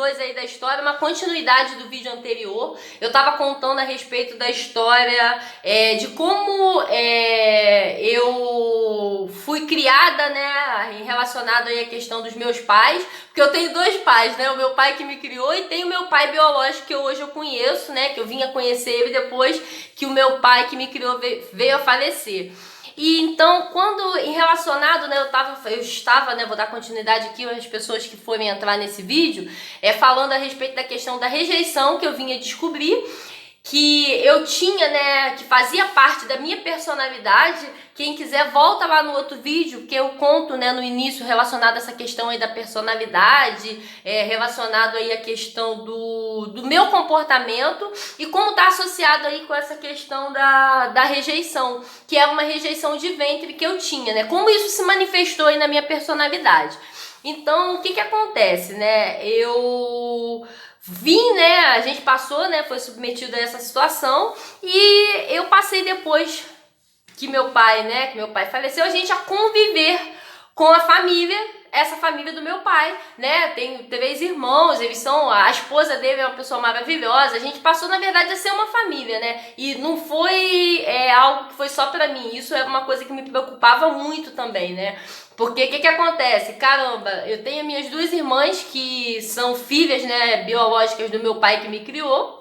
2 aí da história, uma continuidade do vídeo anterior. Eu tava contando a respeito da história de como eu fui criada, né, relacionado aí à questão dos meus pais, porque eu tenho dois pais, né, o meu pai que me criou e tem o meu pai biológico que hoje eu conheço, né, que eu vim a conhecer ele depois que o meu pai que me criou veio a falecer. E então, quando em relacionado, né, eu estava, né, vou dar continuidade aqui às pessoas que forem entrar nesse vídeo, falando a respeito da questão da rejeição que eu vinha descobrir, que eu tinha, né, que fazia parte da minha personalidade. Quem quiser volta lá no outro vídeo, que eu conto, né, no início relacionado a essa questão aí da personalidade, relacionado aí a questão do meu comportamento e como tá associado aí com essa questão da rejeição, que é uma rejeição de ventre que eu tinha, né, como isso se manifestou aí na minha personalidade. Então, o que que acontece, né, eu vim, né, a gente passou, né, foi submetido a essa situação e eu passei depois que meu pai, né, que meu pai faleceu, a gente a conviver com a família, essa família do meu pai, né, tem 3 irmãos, eles são, a esposa dele é uma pessoa maravilhosa, a gente passou, na verdade, a ser uma família, né, e não foi algo que foi só pra mim, isso é uma coisa que me preocupava muito também, né, porque o que que acontece? Caramba, eu tenho minhas 2 irmãs que são filhas, né, biológicas do meu pai que me criou,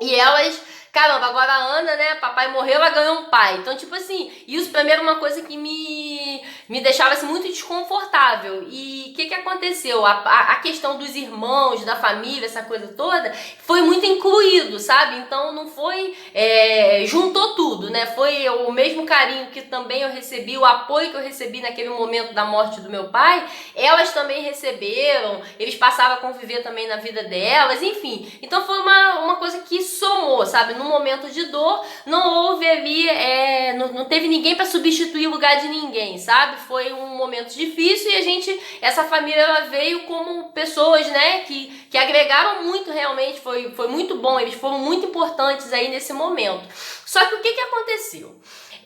e elas, caramba, agora a Ana, né, papai morreu, ela ganhou um pai. Então, tipo assim, isso pra mim era uma coisa que me deixava assim, muito desconfortável. E o que que aconteceu? A questão dos irmãos, da família, essa coisa toda, foi muito incluído, sabe? Então não foi, juntou tudo, né? Foi o mesmo carinho que também eu recebi, o apoio que eu recebi naquele momento da morte do meu pai, elas também receberam, eles passaram a conviver também na vida delas, enfim. Então foi uma coisa que somou, sabe? No momento de dor, não houve ali, não teve ninguém para substituir o lugar de ninguém, sabe? Foi um momento difícil e essa família ela veio como pessoas, né, que agregaram muito realmente, foi muito bom, eles foram muito importantes aí nesse momento. Só que o que que aconteceu?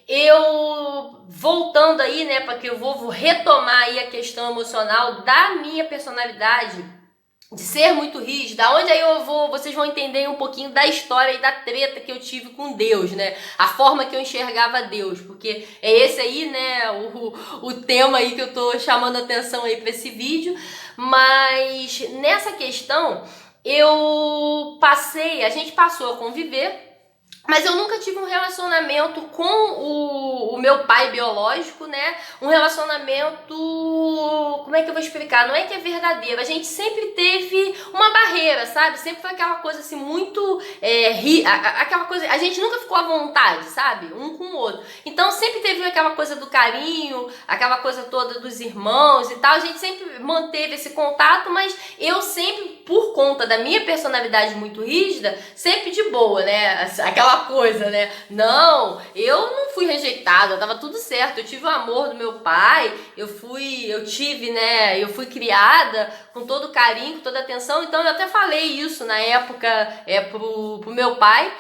Eu, voltando aí, né, para que eu vou retomar aí a questão emocional da minha personalidade, de ser muito rígida, onde aí vocês vão entender um pouquinho da história e da treta que eu tive com Deus, né? A forma que eu enxergava Deus, porque é esse aí, né, o tema aí que eu tô chamando a atenção aí para esse vídeo. Mas nessa questão, a gente passou a conviver, mas eu nunca tive um relacionamento com o meu pai biológico, né? Um relacionamento, como é que eu vou explicar? Não é que é verdadeiro, a gente sempre teve uma barreira, sabe? Sempre foi aquela coisa assim, muito, aquela coisa, a gente nunca ficou à vontade, sabe? Um com o outro. Então sempre teve aquela coisa do carinho, aquela coisa toda dos irmãos e tal, a gente sempre manteve esse contato, mas eu sempre, por conta da minha personalidade muito rígida, sempre de boa, né? Aquela coisa, né? Não, eu não fui rejeitada, tava tudo certo. Eu tive o amor do meu pai, eu fui criada com todo carinho, com toda atenção. Então eu até falei isso na época pro meu pai.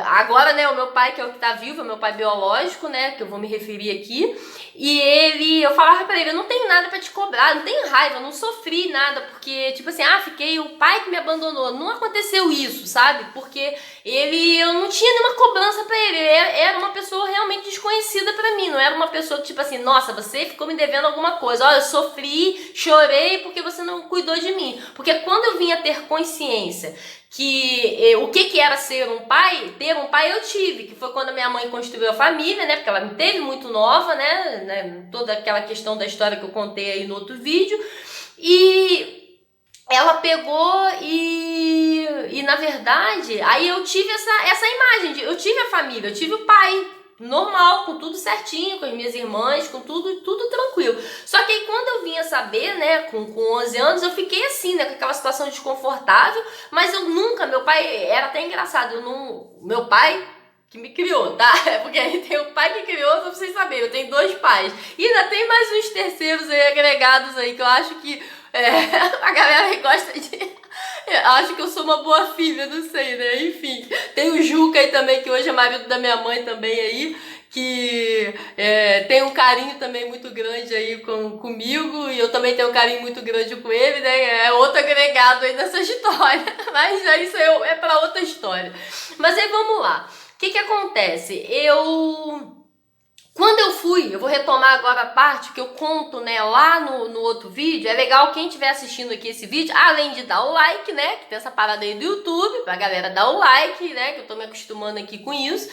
Agora, né, o meu pai, que é o que tá vivo, é o meu pai biológico, né, que eu vou me referir aqui, e eu falava pra ele, eu não tenho nada pra te cobrar, não tenho raiva, eu não sofri nada, porque, tipo assim, fiquei o pai que me abandonou, não aconteceu isso, sabe, porque eu não tinha nenhuma cobrança pra ele, era uma pessoa realmente desconhecida pra mim, não era uma pessoa que, tipo assim, nossa, você ficou me devendo alguma coisa, eu sofri, chorei porque você não cuidou de mim, porque quando eu vinha ter consciência que o que era ser um pai, ter um pai eu tive, que foi quando a minha mãe construiu a família, né, porque ela me teve muito nova, né, toda aquela questão da história que eu contei aí no outro vídeo, e ela pegou e na verdade, aí eu tive essa imagem, eu tive a família, eu tive o pai, normal, com tudo certinho, com as minhas irmãs, com tudo tranquilo. Só que aí quando eu vinha saber, né, com 11 anos, eu fiquei assim, né, com aquela situação desconfortável, mas eu nunca, meu pai, era até engraçado, meu pai que me criou, tá? Porque aí tem o pai que criou, pra vocês saberem, eu tenho 2 pais. E ainda tem mais uns terceiros aí, agregados aí, que eu acho que a galera gosta de... Eu acho que eu sou uma boa filha, não sei, né? Enfim, tem o Juca aí também, que hoje é marido da minha mãe também aí, que tem um carinho também muito grande aí comigo, e eu também tenho um carinho muito grande com ele, né? É outro agregado aí nessa história, mas isso é para outra história. Mas aí vamos lá. O que acontece? Quando eu vou retomar agora a parte que eu conto, né, lá no outro vídeo. É legal quem estiver assistindo aqui esse vídeo, além de dar o like, né, que tem essa parada aí do YouTube, pra galera dar o like, né, que eu tô me acostumando aqui com isso.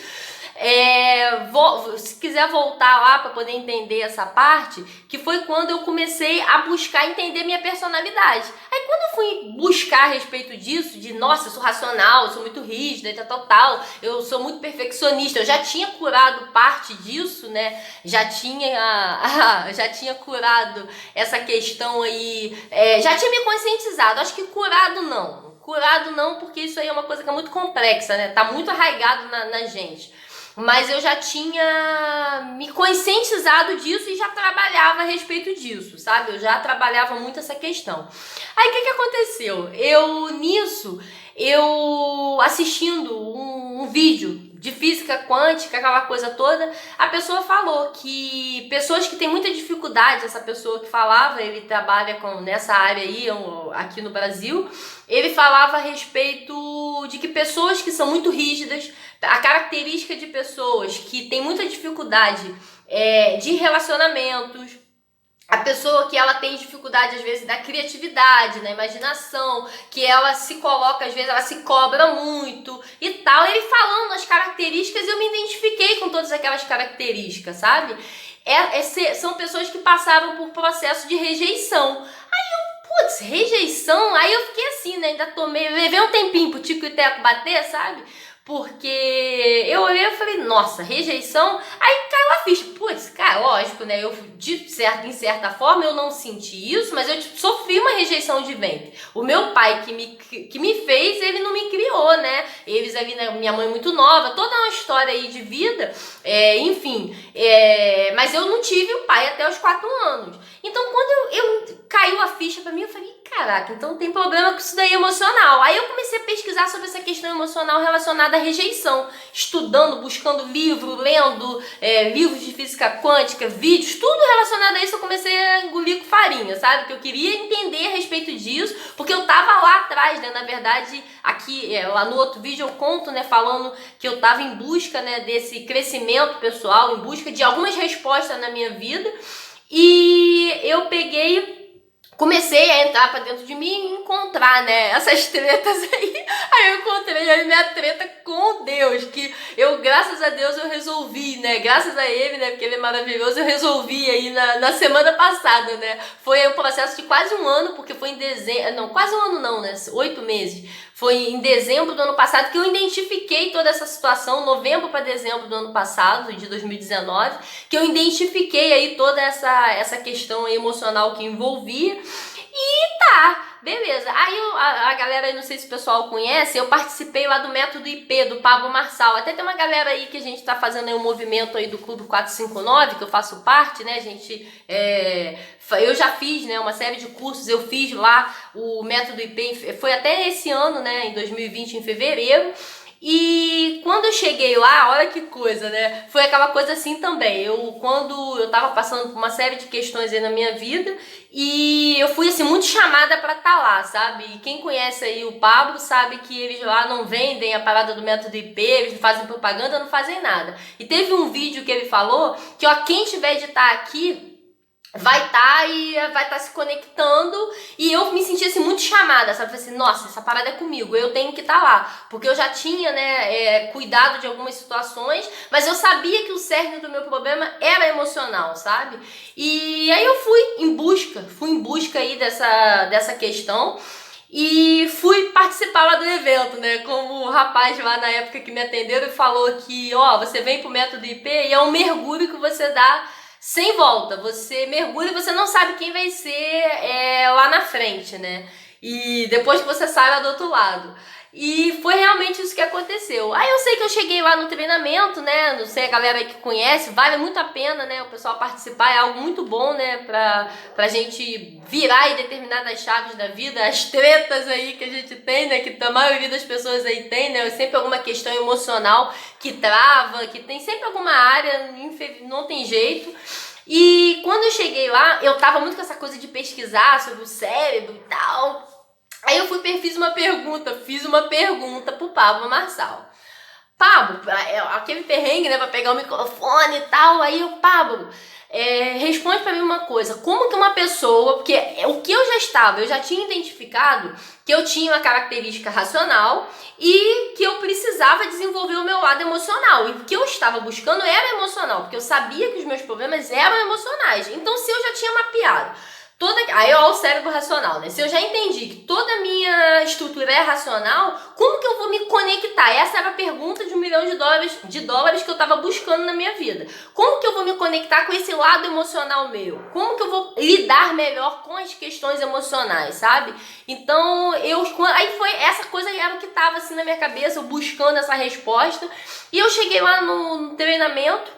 Se quiser voltar lá para poder entender essa parte, que foi quando eu comecei a buscar entender minha personalidade. Aí quando eu fui buscar a respeito disso, de nossa, eu sou racional, eu sou muito rígida, tal, eu sou muito perfeccionista, eu já tinha curado parte disso, né? Já tinha curado essa questão aí, já tinha me conscientizado. Acho que curado não, porque isso aí é uma coisa que é muito complexa, né? Tá muito arraigado na gente. Mas eu já tinha me conscientizado disso e já trabalhava a respeito disso, sabe? Eu já trabalhava muito essa questão. Aí o que aconteceu? Eu assistindo um vídeo de física quântica, aquela coisa toda, a pessoa falou que pessoas que têm muita dificuldade, essa pessoa que falava, ele trabalha nessa área aí, aqui no Brasil, ele falava a respeito de que pessoas que são muito rígidas, a característica de pessoas que têm muita dificuldade de relacionamentos, a pessoa que ela tem dificuldade às vezes da criatividade, na imaginação, que ela se coloca, às vezes ela se cobra muito e tal. Ele falando as características, eu me identifiquei com todas aquelas características, sabe? São pessoas que passaram por processo de rejeição. Putz, rejeição? Aí eu fiquei assim, né? Levei um tempinho pro tico e teco bater, sabe? Porque eu olhei e falei, nossa, rejeição? Aí caiu a ficha. Putz, cara, lógico, né? Em certa forma, eu não senti isso, mas eu sofri uma rejeição de ventre. O meu pai que me fez, ele não me criou, né? Eles ali, né, minha mãe muito nova, toda uma história aí de vida, enfim. Mas eu não tive o pai até os 4 anos. Então, quando eu caiu a ficha pra mim, eu falei, caraca, então tem problema com isso daí emocional. Aí eu comecei a pesquisar sobre essa questão emocional relacionada à rejeição, estudando, buscando livro, lendo livros de física quântica, vídeos, tudo relacionado a isso. Eu comecei a engolir com farinha, sabe? Que eu queria entender a respeito disso, porque eu tava lá atrás, né? Na verdade, aqui, lá no outro vídeo eu conto, né, falando que eu tava em busca, né, desse crescimento pessoal, em busca de algumas respostas na minha vida. E eu comecei a entrar pra dentro de mim e encontrar, né, essas tretas aí. Aí eu encontrei a minha treta com Deus, que graças a Deus, eu resolvi, né, graças a Ele, né, porque Ele é maravilhoso, eu resolvi aí na semana passada, né. Foi um processo de quase um ano, porque foi em dezembro, não, quase um ano não, né, 8 meses. Foi em dezembro do ano passado que eu identifiquei toda essa situação, novembro para dezembro do ano passado, de 2019, que eu identifiquei aí toda essa questão emocional que envolvia. E tá, beleza. Aí a galera aí, não sei se o pessoal conhece, eu participei lá do método IP, do Pablo Marçal. Até tem uma galera aí que a gente tá fazendo aí um movimento aí do Clube 459, que eu faço parte, né, gente? Eu já fiz, né, uma série de cursos, eu fiz lá o método IP, foi até esse ano, né, em 2020, em fevereiro. E quando eu cheguei lá, olha que coisa, né? Foi aquela coisa assim também. Quando eu tava passando por uma série de questões aí na minha vida, e eu fui assim muito chamada pra estar lá, sabe? E quem conhece aí o Pablo sabe que eles lá não vendem a parada do método IP, eles não fazem propaganda, não fazem nada. E teve um vídeo que ele falou que, ó, quem tiver de estar aqui vai estar se conectando, e eu me senti assim muito chamada, sabe? Falei assim, nossa, essa parada é comigo, eu tenho que estar lá, porque eu já tinha, né, cuidado de algumas situações, mas eu sabia que o cerne do meu problema era emocional, sabe? E aí eu fui em busca aí dessa questão. E fui participar lá do evento, né? Como o rapaz lá na época que me atendeu e falou que, ó, você vem pro método IP e é um mergulho que você dá sem volta. Você mergulha e você não sabe quem vai ser lá na frente, né? E depois que você sai lá do outro lado. E foi realmente isso que aconteceu. Aí eu sei que eu cheguei lá no treinamento, né? Não sei, a galera aí que conhece, vale muito a pena, né? O pessoal participar é algo muito bom, né? Pra gente virar em determinadas chaves da vida, as tretas aí que a gente tem, né? Que a maioria das pessoas aí tem, né? Sempre alguma questão emocional que trava, que tem sempre alguma área, não tem jeito. E quando eu cheguei lá, eu tava muito com essa coisa de pesquisar sobre o cérebro e tal. Aí eu fiz uma pergunta pro Pablo Marçal. Pablo, aquele perrengue, né, pra pegar o microfone e tal. Aí o Pablo, responde pra mim uma coisa. Como que uma pessoa, porque o que eu já tinha identificado que eu tinha uma característica racional e que eu precisava desenvolver o meu lado emocional. E o que eu estava buscando era emocional, porque eu sabia que os meus problemas eram emocionais. Então, se eu já tinha mapeado aí, ó, o cérebro racional, né? Se eu já entendi que toda a minha estrutura é racional, como que eu vou me conectar? Essa era a pergunta de $1 milhão que eu tava buscando na minha vida. Como que eu vou me conectar com esse lado emocional meu? Como que eu vou lidar melhor com as questões emocionais, sabe? Então, aí foi essa coisa era o que tava assim na minha cabeça, eu buscando essa resposta. E eu cheguei lá no treinamento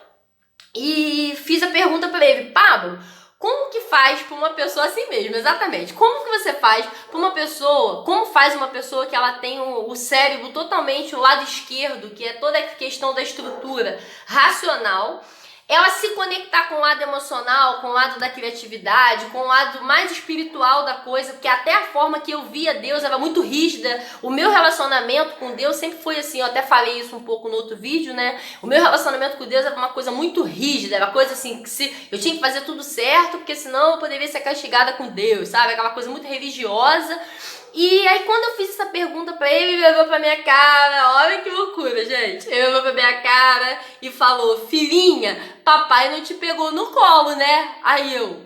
e fiz a pergunta para ele, Pablo, como que faz para uma pessoa assim mesmo, exatamente? Como que você faz para uma pessoa, como faz uma pessoa que ela tem o cérebro totalmente, o lado esquerdo, que é toda a questão da estrutura racional, ela se conectar com o lado emocional, com o lado da criatividade, com o lado mais espiritual da coisa, porque até a forma que eu via Deus era muito rígida. O meu relacionamento com Deus sempre foi assim, eu até falei isso um pouco no outro vídeo, né? O meu relacionamento com Deus era uma coisa muito rígida, era uma coisa assim, que eu tinha que fazer tudo certo, porque senão eu poderia ser castigada com Deus, sabe? Aquela coisa muito religiosa. E aí quando eu fiz essa pergunta pra ele olhou pra minha cara, olha que loucura, gente. Ele olhou pra minha cara e falou, filhinha, papai não te pegou no colo, né? Aí eu,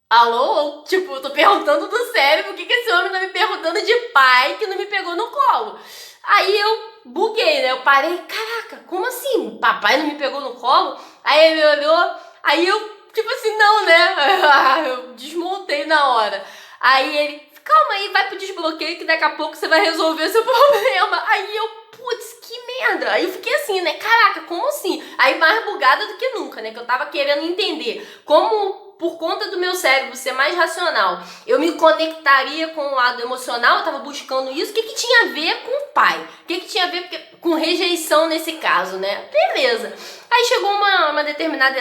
alô? Tipo, eu tô perguntando do cérebro, por que esse homem tá me perguntando de pai que não me pegou no colo? Aí eu buguei, né? Eu parei, caraca, como assim? Papai não me pegou no colo? Aí ele olhou, aí eu, tipo assim, não, né? Eu desmontei na hora. Aí ele, calma aí, vai pro desbloqueio que daqui a pouco você vai resolver seu problema. Aí eu, putz, que merda. Aí eu fiquei assim, né? Caraca, como assim? Aí mais bugada do que nunca, né? Que eu tava querendo entender como, por conta do meu cérebro ser mais racional, eu me conectaria com o lado emocional, eu tava buscando isso. O que tinha a ver com o pai? O que tinha a ver com rejeição nesse caso, né? Beleza. Aí chegou uma determinada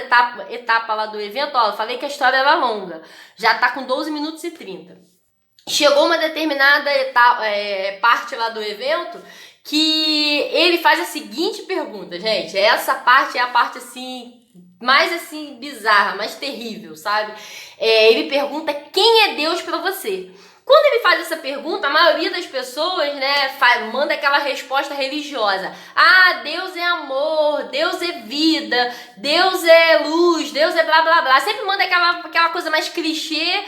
etapa lá do evento, ó, eu falei que a história era longa. Já tá com 12 minutos e 30. Chegou uma determinada parte lá do evento que ele faz a seguinte pergunta, gente. Essa parte é a parte assim, mais assim, bizarra, mais terrível, sabe? Ele pergunta quem é Deus pra você. Quando ele faz essa pergunta, a maioria das pessoas, né, manda aquela resposta religiosa. Ah, Deus é amor, Deus é vida, Deus é luz, Deus é blá blá blá. Sempre manda aquela coisa mais clichê,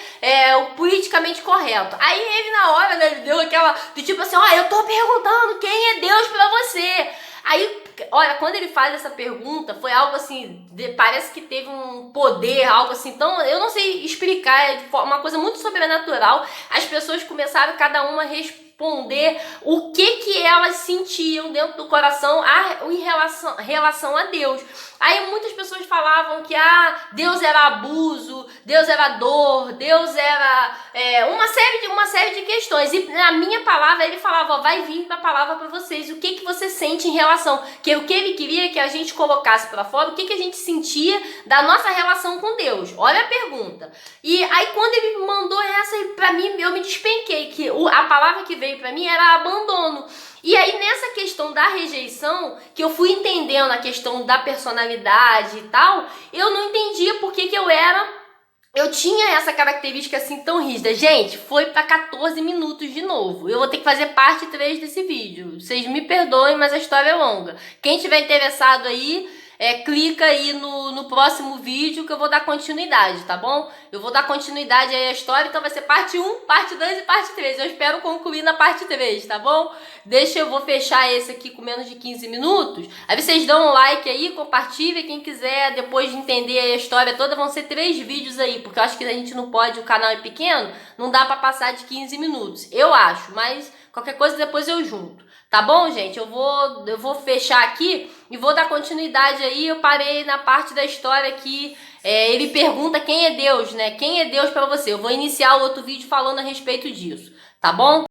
o politicamente correto. Aí ele na hora, né, ele deu aquela, do tipo assim, ó, eu tô perguntando quem é Deus pra você. Aí, olha, quando ele faz essa pergunta, foi algo assim, parece que teve um poder, algo assim, então eu não sei explicar, é uma coisa muito sobrenatural. As pessoas começaram cada uma a responder o que elas sentiam dentro do coração em relação a Deus. Aí muitas pessoas falavam que Deus era abuso, Deus era dor, Deus era uma série de questões. E na minha palavra ele falava, ó, vai vir a palavra para vocês, o que você sente em relação, que o que ele queria que a gente colocasse para fora, o que a gente sentia da nossa relação com Deus. Olha a pergunta. E aí quando ele mandou essa, para mim eu me despenquei, que a palavra que veio para mim era abandono. E aí nessa questão da rejeição, que eu fui entendendo a questão da personalidade e tal, eu não entendia por que eu tinha essa característica assim tão rígida. Gente, foi para 14 minutos de novo. Eu vou ter que fazer parte 3 desse vídeo. Vocês me perdoem, mas a história é longa. Quem tiver interessado aí, clica aí no próximo vídeo que eu vou dar continuidade, tá bom? Eu vou dar continuidade aí à história, então vai ser parte 1, parte 2 e parte 3. Eu espero concluir na parte 3, tá bom? Eu vou fechar esse aqui com menos de 15 minutos. Aí vocês dão um like aí, compartilha. Quem quiser, depois de entender a história toda, vão ser 3 vídeos aí, porque eu acho que a gente não pode, o canal é pequeno, não dá pra passar de 15 minutos. Eu acho, mas qualquer coisa depois eu junto. Tá bom, gente? Eu vou fechar aqui e vou dar continuidade aí. Eu parei na parte da história que ele pergunta quem é Deus, né? Quem é Deus para você? Eu vou iniciar o outro vídeo falando a respeito disso, tá bom?